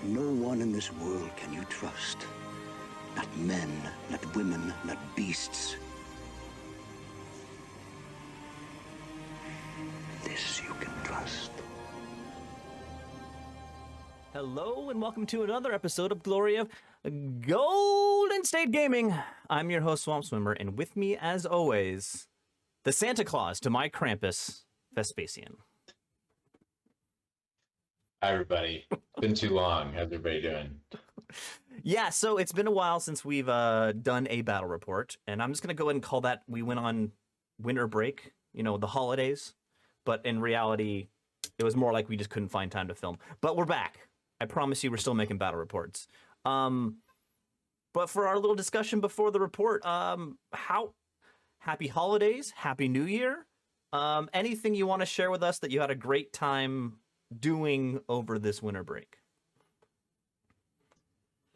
No one in this world can you trust. Not men, not women, not beasts. This you can trust. Hello and welcome to another episode of Glory of Golden State Gaming. I'm your host, SwampSwimmer, and with me, as always, the Santa Claus to my Krampus, Vespasian. Hi, everybody. It's been too long. How's everybody doing? Yeah, so it's been a while since we've done a battle report, and I'm just going to go ahead and call that we went on winter break, the holidays. But in reality, it was more like we just couldn't find time to film. But we're back. I promise you we're still making battle reports. But for our little discussion before the report, happy holidays, happy new year. Anything you want to share with us that you had a great time doing over this winter break?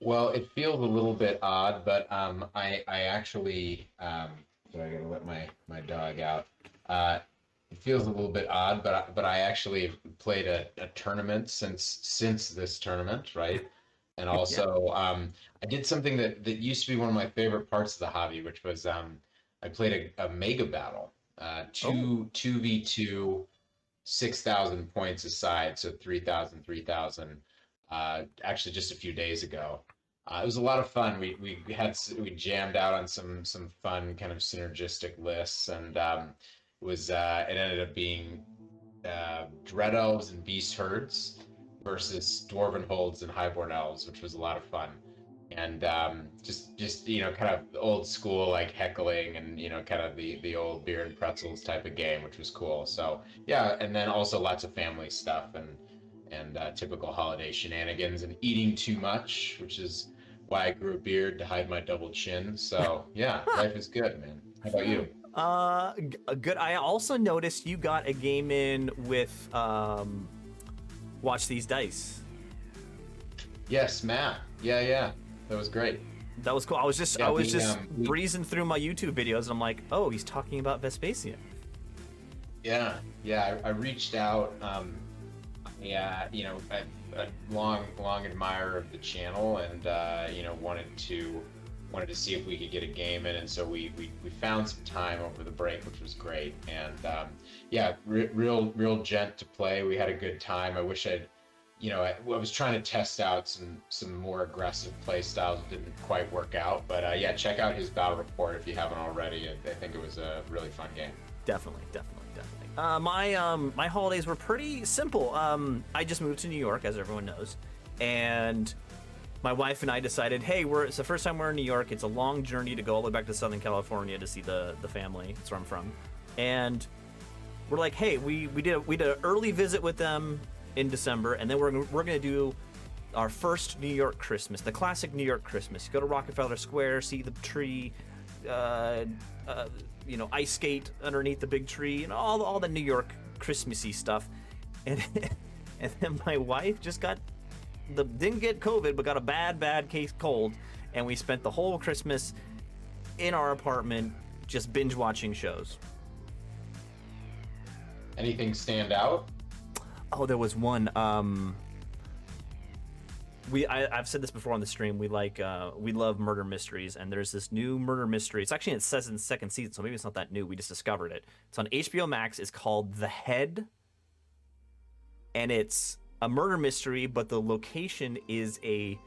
Well, it feels a little bit odd, but I actually so I gotta let my dog out. It feels a little bit odd, but I actually played a tournament since this tournament, right? And also I did something that used to be one of my favorite parts of the hobby, which was I played a mega battle, 2v2, 6,000 points aside, so 3,000. Actually, just a few days ago. It was a lot of fun. We jammed out on some fun kind of synergistic lists, and it ended up being Dread Elves and Beast Herds versus Dwarven Holds and Highborn Elves, which was a lot of fun. And just kind of old school, like heckling and kind of the old beer and pretzels type of game, which was cool. So yeah, and then also lots of family stuff and typical holiday shenanigans and eating too much, which is why I grew a beard to hide my double chin. So yeah, life is good, man. How about you? Good. I also noticed you got a game in with Watch These Dice. Yes, Matt. Yeah. That was great. That was cool. I was just breezing through my YouTube videos, and I'm like, oh, he's talking about Vespasian. Yeah. I reached out. A long admirer of the channel, and wanted to see if we could get a game in, and so we found some time over the break, which was great. And real gent to play. We had a good time. I wish I was trying to test out some more aggressive play styles. It didn't quite work out, but check out his battle report if you haven't already. I think it was a really fun game. Definitely. My holidays were pretty simple. I just moved to New York, as everyone knows, and my wife and I decided, hey, it's the first time we're in New York. It's a long journey to go all the way back to Southern California to see the family. That's where I'm from, and we're like, hey, we did an early visit with them in December, and then we're gonna do our first New York Christmas, the classic New York Christmas. You go to Rockefeller Square, see the tree, ice skate underneath the big tree, and all the New York Christmassy stuff. And then my wife just didn't get COVID, but got a bad case cold, and we spent the whole Christmas in our apartment just binge watching shows. Anything stand out? Oh, there was one. I've said this before on the stream. We love murder mysteries, and there's this new murder mystery. It says in the second season, so maybe it's not that new. We just discovered it. It's on HBO Max. It's called The Head, and it's a murder mystery, but the location is a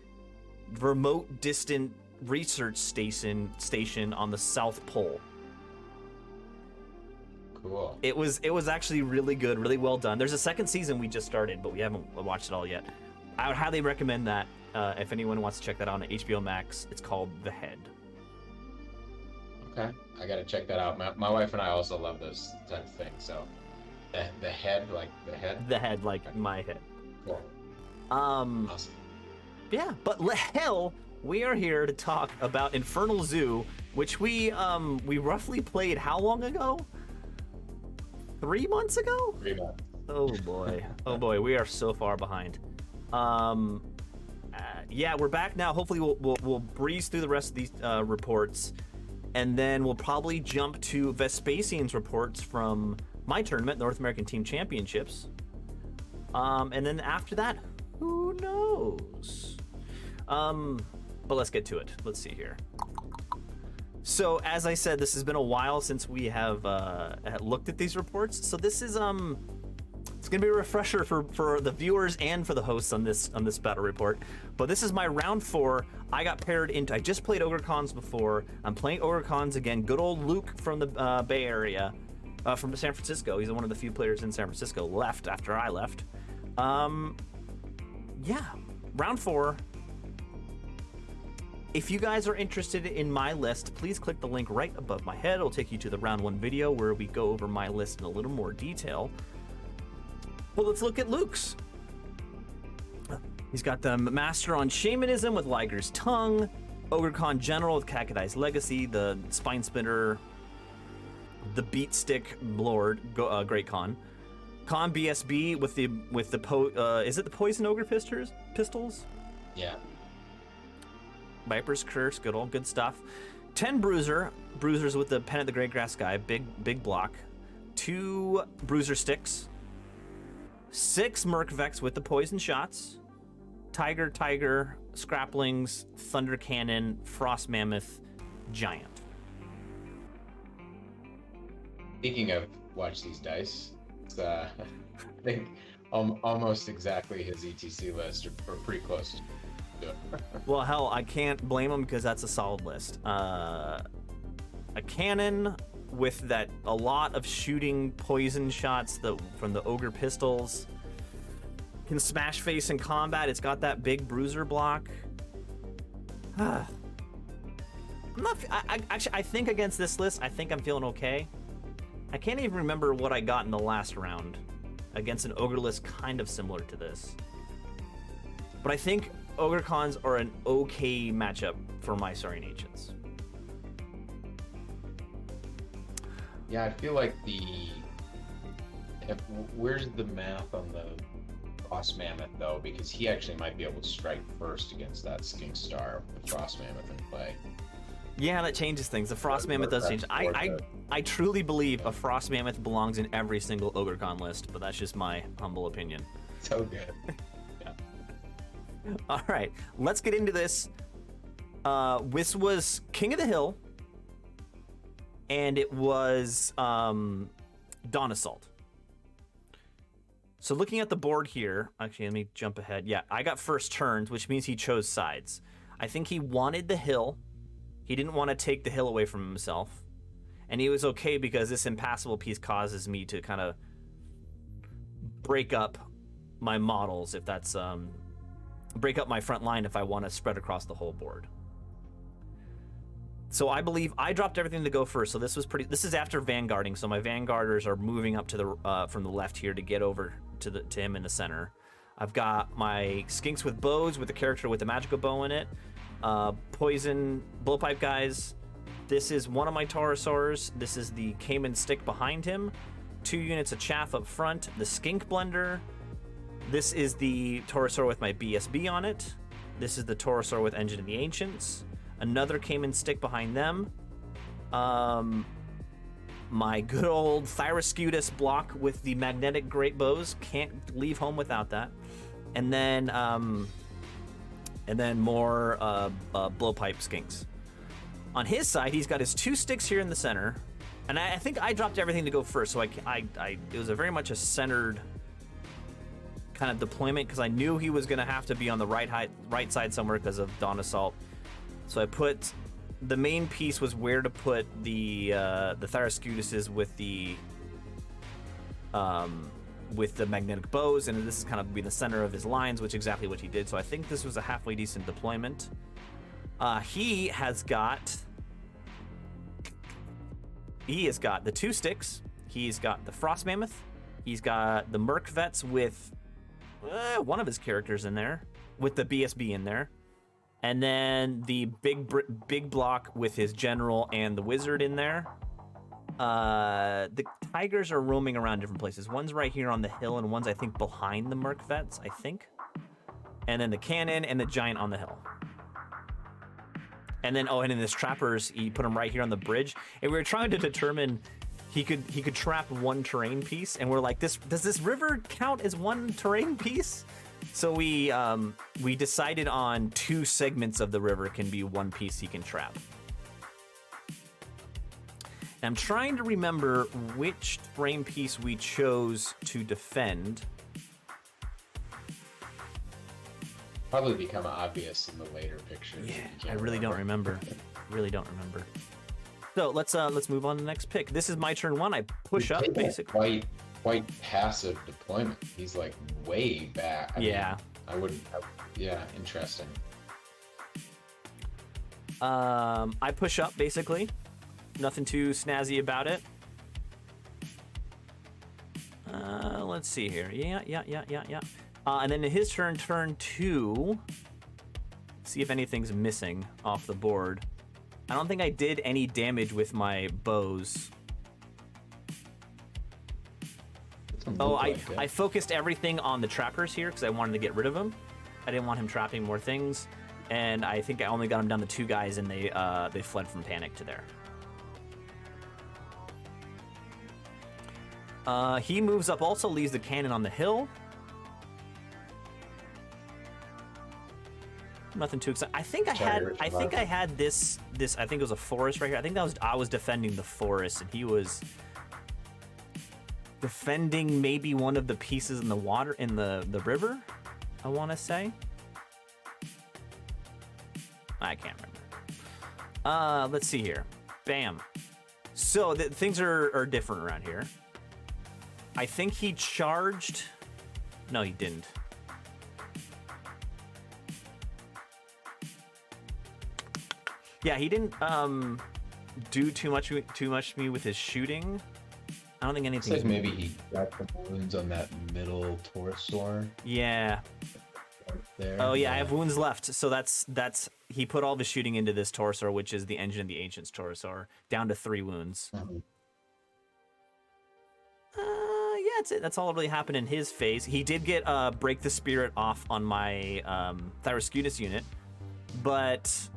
remote, distant research station on the South Pole. Cool. It was actually really good, really well done. There's a second season we just started, but we haven't watched it all yet. I would highly recommend that if anyone wants to check that out on HBO Max. It's called The Head. Okay, I gotta check that out. My wife and I also love those type of things. So, the head, like the head. The head, like my head. Cool. Awesome. Yeah, but hell, we are here to talk about Infernal Zoo, which we roughly played how long ago? 3 months ago? 3 months. Oh boy, we are so far behind. Yeah, we're back now. Hopefully we'll breeze through the rest of these reports, and then we'll probably jump to Vespasian's reports from my tournament, North American Team Championships. And then after that, Who knows? But let's get to it. Let's see here. So as I said, this has been a while since we have looked at these reports. So this is it's gonna be a refresher for the viewers and for the hosts on this battle report. But this is my round 4. I got paired into. I just played Ogre Cons before. I'm playing Ogre Cons again. Good old Luke from the Bay Area, from San Francisco. He's one of the few players in San Francisco left after I left. Yeah, round 4. If you guys are interested in my list, please click the link right above my head. It'll take you to the round 1 video where we go over my list in a little more detail. Well, let's look at Luke's. He's got the Master on Shamanism with Liger's Tongue, Ogre Con General with Kakadai's Legacy, the Spine Spinner, the Beat Stick Lord, Great Con BSB with the is it the Poison Ogre pistols? Yeah. Viper's Curse, good stuff. 10 bruisers with the Pen at the Great Grass Sky, big block. 2 bruiser sticks. 6 Merc Vex with the poison shots. Tiger, Scraplings, Thunder Cannon, Frost Mammoth, Giant. Speaking of watch these dice, it's I think almost exactly his ETC list, or pretty close to it. Well, hell, I can't blame him because that's a solid list. A cannon with a lot of shooting poison shots from the Ogre pistols. Can smash face in combat. It's got that big bruiser block. I think against this list, I think I'm feeling okay. I can't even remember what I got in the last round against an Ogre list kind of similar to this. But I think Ogre Cons are an okay matchup for my Saurian Ancients. Yeah, I feel like where's the math on the Frost Mammoth though? Because he actually might be able to strike first against that Skink Star with Frost Mammoth in play. Yeah, that changes things. The Frost Mammoth does change. I truly believe a Frost Mammoth belongs in every single Ogre Con list, but that's just my humble opinion. So good. Yeah. All right, let's get into this. This was King of the Hill, and it was Dawn Assault. So looking at the board here, actually, let me jump ahead. Yeah, I got first turns, which means he chose sides. I think he wanted the hill. He didn't want to take the hill away from himself. And he was okay because this impassable piece causes me to kind of break up my models, if that's, break up my front line if I want to spread across the whole board. So I believe I dropped everything to go first. So this is after vanguarding. So my vanguarders are moving up to the from the left here to get over to him in the center. I've got my skinks with bows with the character with the magical bow in it. Poison blowpipe guys. This is one of my Taurosaurs. This is the Cayman stick behind him. 2 units of chaff up front. The skink blender. This is the Taurosaur with my BSB on it. This is the Taurosaur with Engine of the Ancients. Another Cayman stick behind them. My good old Thyroscutus block with the magnetic great bows. Can't leave home without that. And then more blowpipe skinks. On his side, he's got his 2 sticks here in the center. And I think I dropped everything to go first, so it was very much a centered kind of deployment because I knew he was going to have to be on the right side somewhere because of Dawn Assault. So I put the main piece was where to put the Thyroscutuses with the magnetic bows, and this is kind of be the center of his lines, which is exactly what he did. So I think this was a halfway decent deployment. He has got the 2 sticks. He's got the Frost Mammoth. He's got the Merc Vets with one of his characters in there, with the BSB in there. And then the big block with his general and the wizard in there. The tigers are roaming around different places. One's right here on the hill, and one's, I think, behind the Merc Vets, I think. And then the cannon and the giant on the hill. And then, and in this trappers, he put him right here on the bridge. And we were trying to determine he could trap one terrain piece, and we're like, does this river count as one terrain piece? So we decided on 2 segments of the river can be one piece he can trap. And I'm trying to remember which frame piece we chose to defend. Probably become obvious in the later pictures. Yeah, I really don't remember. Really don't remember. So let's move on to the next pick. This is my turn 1. I push up basically. Quite passive deployment. He's like way back. Yeah. Yeah, interesting. I push up basically. Nothing too snazzy about it. Let's see here. Yeah. And then his turn 2. See if anything's missing off the board. I don't think I did any damage with my bows. Oh, I focused everything on the trappers here because I wanted to get rid of him. I didn't want him trapping more things, and I think I only got him down to 2 guys, and they fled from panic to there. He moves up, also leaves the cannon on the hill. Nothing too exciting. I think I had this. I think it was a forest right here. I think I was defending the forest, and he was defending maybe one of the pieces in the water in the river, I want to say. I can't remember. Let's see here. Bam. So things are different around here. I think he charged. No, he didn't. Yeah, he didn't do too much to me with his shooting. I don't think anything. Looks like maybe he got the wounds on that middle torso. Yeah. Right there. Oh yeah, I have wounds left. So that's he put all the shooting into this torso, which is the engine of the ancients torso, down to 3 wounds. Mm-hmm. Yeah, that's it. That's all that really happened in his phase. He did get break the spirit off on my Thyroscutus unit, but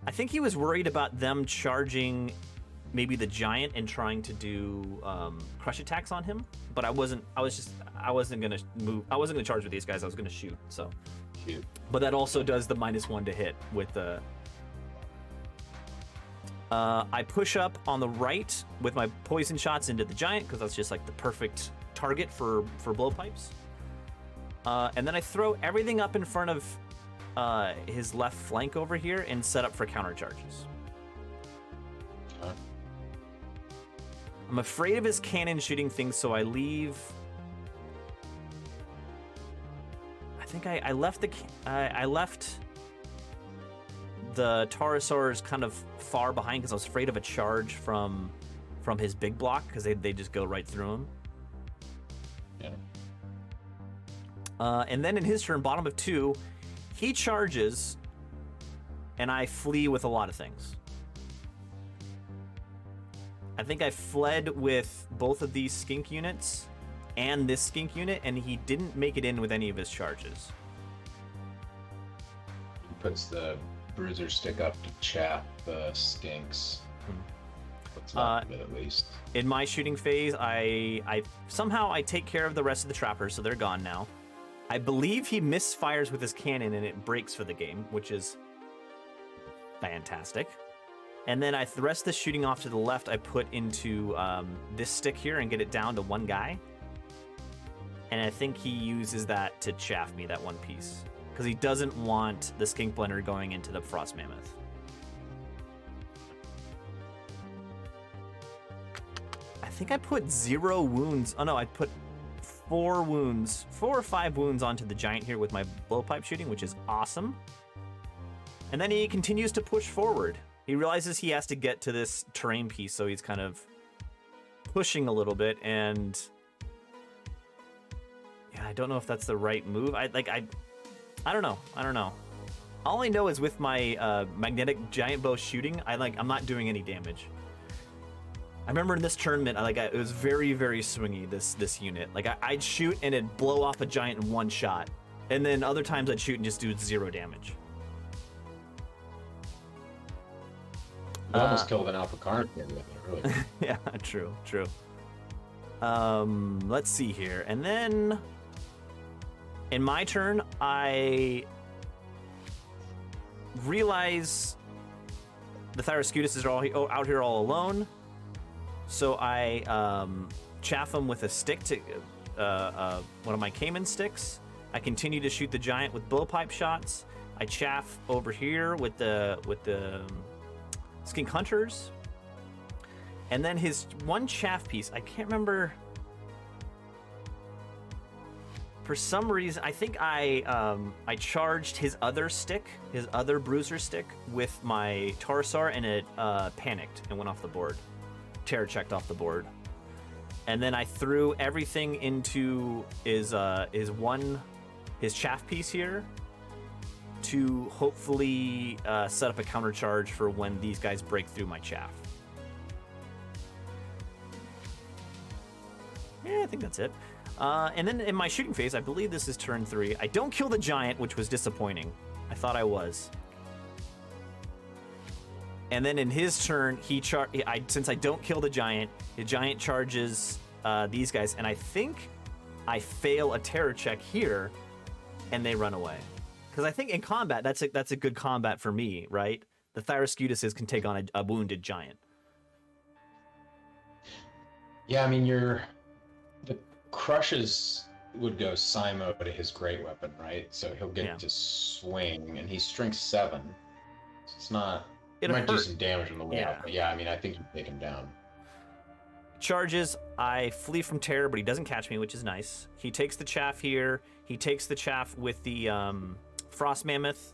I think he was worried about them charging maybe the giant and trying to do crush attacks on him. But I wasn't gonna move. I wasn't gonna charge with these guys. I was gonna shoot. So, shoot. But that also does the -1 to hit with the. I push up on the right with my poison shots into the giant because that's just like the perfect target for blowpipes. And then I throw everything up in front of his left flank over here and set up for counter charges. I'm afraid of his cannon shooting things, so I leave. I think I left the Taurosaurs kind of far behind because I was afraid of a charge from his big block because they just go right through him. Yeah. And then in his turn, bottom of 2, he charges, and I flee with a lot of things. I think I fled with both of these skink units and this skink unit, and he didn't make it in with any of his charges. He puts the bruiser stick up to chap the skinks. What's left of it, at least. In my shooting phase, I somehow take care of the rest of the trappers, so they're gone now. I believe he misfires with his cannon and it breaks for the game, which is fantastic. And then the rest of the shooting off to the left, I put into this stick here and get it down to 1 guy. And I think he uses that to chaff me, that 1 piece. Because he doesn't want the skink blender going into the frost mammoth. I think I put 0 wounds. Oh no, I put 4 wounds, 4 or 5 wounds onto the giant here with my blowpipe shooting, which is awesome. And then he continues to push forward. He realizes he has to get to this terrain piece, so he's kind of pushing a little bit, and yeah, I don't know if that's the right move. I don't know. All I know is with my magnetic giant bow shooting, I'm not doing any damage. I remember in this tournament, it was very, very swingy, this unit. I'd shoot and it'd blow off a giant in 1 shot, and then other times I'd shoot and just do 0 damage. You almost killed an alpha carn with it, really. Yeah, true. Let's see here. And then In my turn, I realize the Thyroscutus are all out here all alone. So I chaff them with a stick to one of my Cayman sticks. I continue to shoot the giant with blowpipe shots. I chaff over here with the skink hunters. And then his one chaff piece, I can't remember. For some reason, I think I charged his other stick, his other bruiser stick, with my Taurosaur, and it panicked and went off the board. Terror checked off the board. And then I threw everything into his chaff piece here to hopefully set up a counter charge for when these guys break through my chaff. Yeah, I think that's it. And then in my shooting phase, I believe this is turn 3. I don't kill the giant, which was disappointing. I thought I was. And then in his turn, since I don't kill the giant charges these guys, and I think I fail a terror check here, and they run away. Because I think in combat, that's a good combat for me, right? The Thyroscutuses can take on a wounded giant. Yeah, I mean, the crushes would go Simo to his great weapon, right? So he'll get to swing, and he's strength 7. So it's not. It might do some damage on the way out, but yeah, I mean, I think you take him down. Charges, I flee from terror, but he doesn't catch me, which is nice. He takes the chaff here. He takes the chaff with the frost mammoth,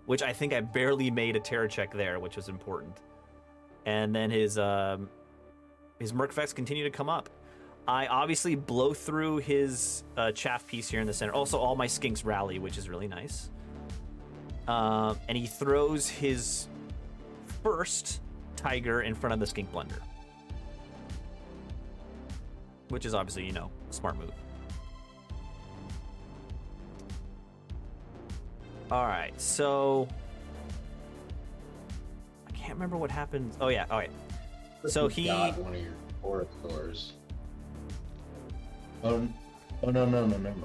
which I think I barely made a terror check there, which was important. And then his Mercvex continue to come up. I obviously blow through his chaff piece here in the center. Also, all my skinks rally, which is really nice. And he throws his first tiger in front of the skink blunder, which is obviously, a smart move. All right, so I can't remember what happened. Oh yeah, all right. So he got one of your Taurosaurs. Oh no, never mind.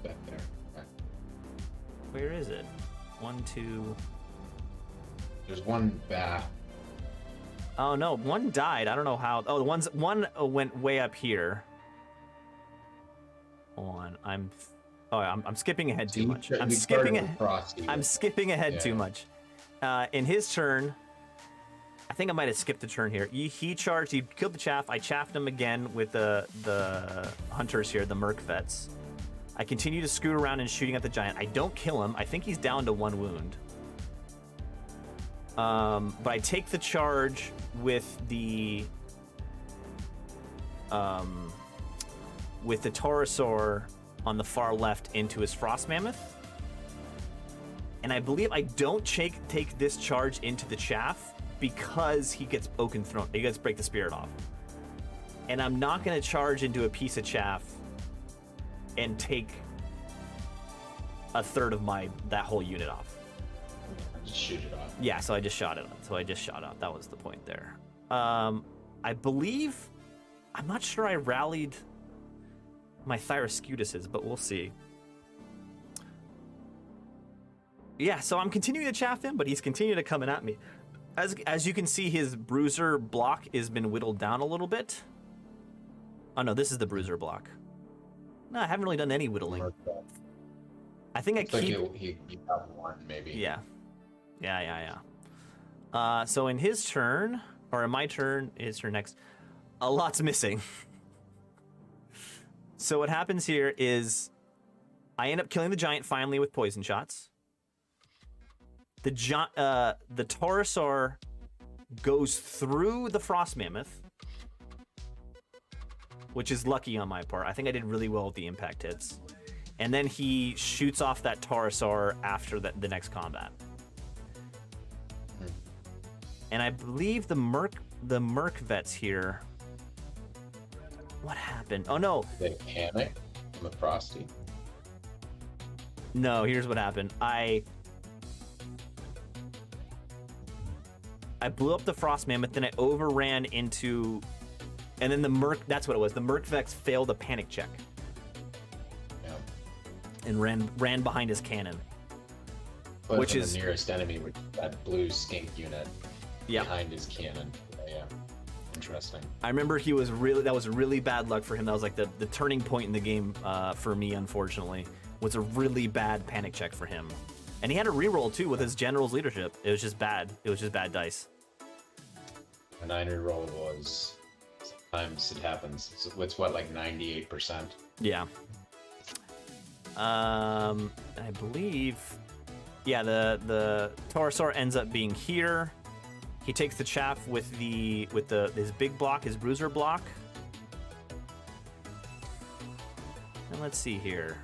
Back there. Right. Where is it? 1, 2. There's one back. Oh no, one died. I don't know how. Oh, one went way up here. Hold on, I'm skipping ahead too much. I'm skipping ahead too much. In his turn, I think I might have skipped a turn here. He charged. He killed the chaff. I chaffed him again with the hunters here, the Mercvets. I continue to scoot around and shooting at the giant. I don't kill him. I think he's down to 1 wound. But I take the charge with the Taurosaur on the far left into his Frost Mammoth. And I believe I don't take this charge into the chaff because he gets Oaken Throne. He gets Break the Spirit off. And I'm not going to charge into a piece of chaff and take a third of that whole unit off. Just shoot it off. Yeah, so I just shot it. That was the point there. I believe, I'm not sure I rallied my Thyroscutuses, but we'll see. Yeah, so I'm continuing to chaff him, but he's continuing to coming at me. As you can see, his bruiser block has been whittled down a little bit. Oh no, this is the bruiser block. No, I haven't really done any whittling. I think it's he got 1 maybe. Yeah. So in his turn, or in my turn, his turn next, a lot's missing. So what happens here is I end up killing the giant finally with poison shots. The Taurosaur goes through the Frost Mammoth, which is lucky on my part. I think I did really well with the impact hits. And then he shoots off that Taurosaur after the next combat. And I believe the Mercvets here. What happened? Oh no. They panic from the Frosty. No, here's what happened. I blew up the Frost Mammoth, then I overran into, and then that's what it was. The Mercvex failed a panic check. Yeah. and ran behind his cannon. But which is the nearest enemy, which is that blue skink unit behind his cannon. Yeah, interesting. I remember that was really bad luck for him. That was like the turning point in the game for me, unfortunately. Was a really bad panic check for him. And he had a reroll too with his general's leadership. It was just bad. It was just bad dice. A 9 reroll was, sometimes it happens. It's what, like 98%? Yeah. I believe, yeah, the Taurosaur ends up being here. He takes the chaff with his big block, his bruiser block. And let's see here.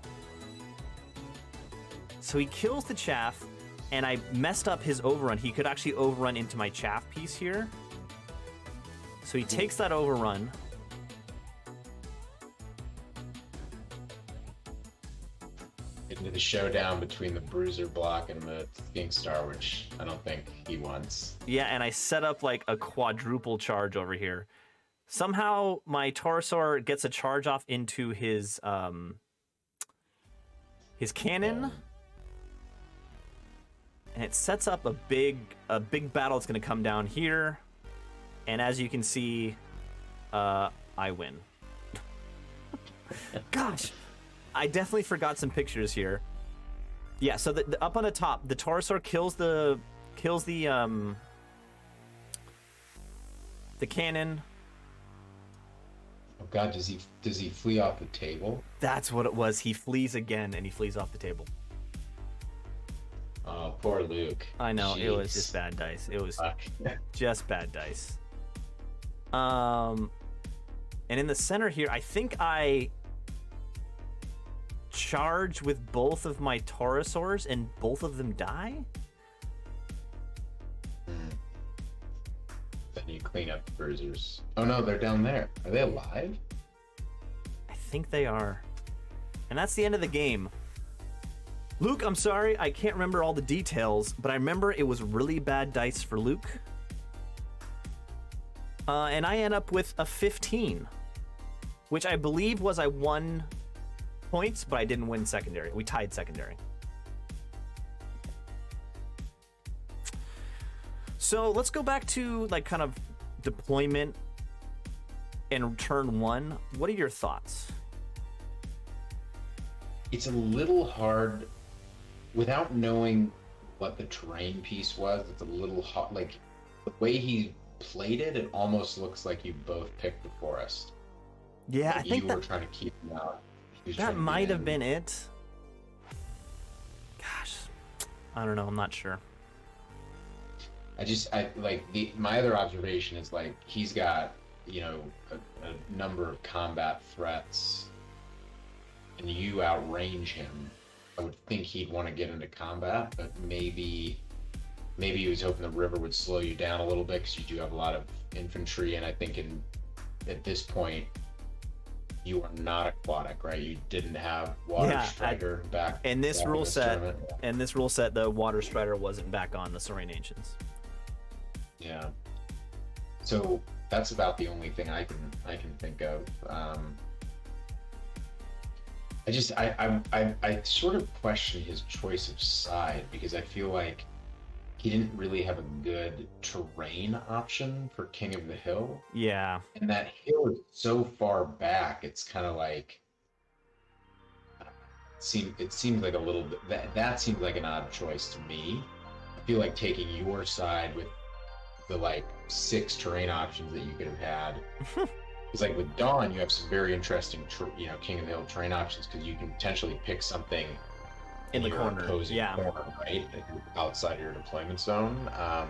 So he kills the chaff, and I messed up his overrun. He could actually overrun into my chaff piece here. So he takes that overrun. Into the showdown between the bruiser block and the skink star, which I don't think he wants. Yeah, and I set up like a quadruple charge over here. Somehow my Taurosaur gets a charge off into his cannon. And it sets up a big battle that's going to come down here. And as you can see, I win. Gosh, I definitely forgot some pictures here. Yeah, so the up on the top, the Taurosaur kills the cannon. Oh God, does he flee off the table? That's what it was. He flees again, and he flees off the table. Oh, poor Luke. I know. Jeez. It was just bad dice. It was just bad dice. And in the center here, I think I charge with both of my Taurosaurs, and both of them die. Then you clean up the bruisers. Oh no, they're down there. Are they alive? I think they are. And that's the end of the game. Luke, I'm sorry, I can't remember all the details, but I remember it was really bad dice for Luke. And I end up with a 15, which I believe was I won points, but I didn't win secondary. We tied secondary. So let's go back to like kind of deployment in turn one. What are your thoughts? It's a little hard without knowing what the terrain piece was. It's a little hard. Like the way he played it, it almost looks like you both picked the forest. Yeah, like I think you were trying to keep him out. That might have been it. Gosh, I don't know. I'm not sure. My other observation is like he's got, a number of combat threats, and you outrange him. I would think he'd want to get into combat, but maybe he was hoping the river would slow you down a little bit because you do have a lot of infantry, and I think at this point you are not aquatic, right? You didn't have water strider back. And this rule set, the water strider wasn't back on the Saurian Ancients. Yeah. So that's about the only thing I can think of. I sort of question his choice of side because I feel like he didn't really have a good terrain option for King of the Hill. Yeah. And that hill is so far back, it's kind of like it seems like a little bit that seems like an odd choice to me. I feel like taking your side with the like 6 terrain options that you could have had. It's like with Dawn, you have some very interesting, King of the Hill terrain options because you can potentially pick something in the your corner, opposing corner, right, outside of your deployment zone. I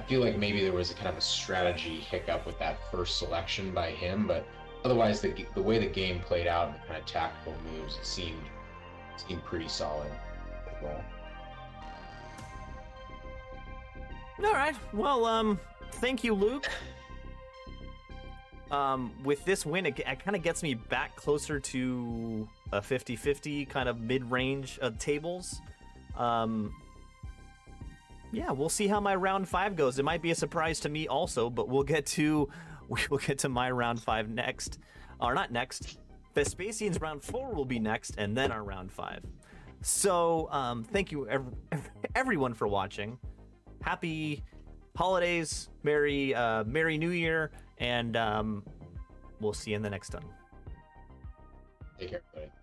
feel like maybe there was a kind of a strategy hiccup with that first selection by him, but otherwise, the way the game played out and the kind of tactical moves, it seemed pretty solid overall. All right. Well, thank you, Luke. With this win, it kind of gets me back closer to a 50-50 kind of mid-range tables. Yeah, we'll see how my round 5 goes. It might be a surprise to me also, but we'll get to my round 5 next, or not next. Vespasian's round 4 will be next, and then our round 5. So thank you everyone for watching. Happy holidays, Merry New Year, and we'll see you in the next one. Take care, everybody.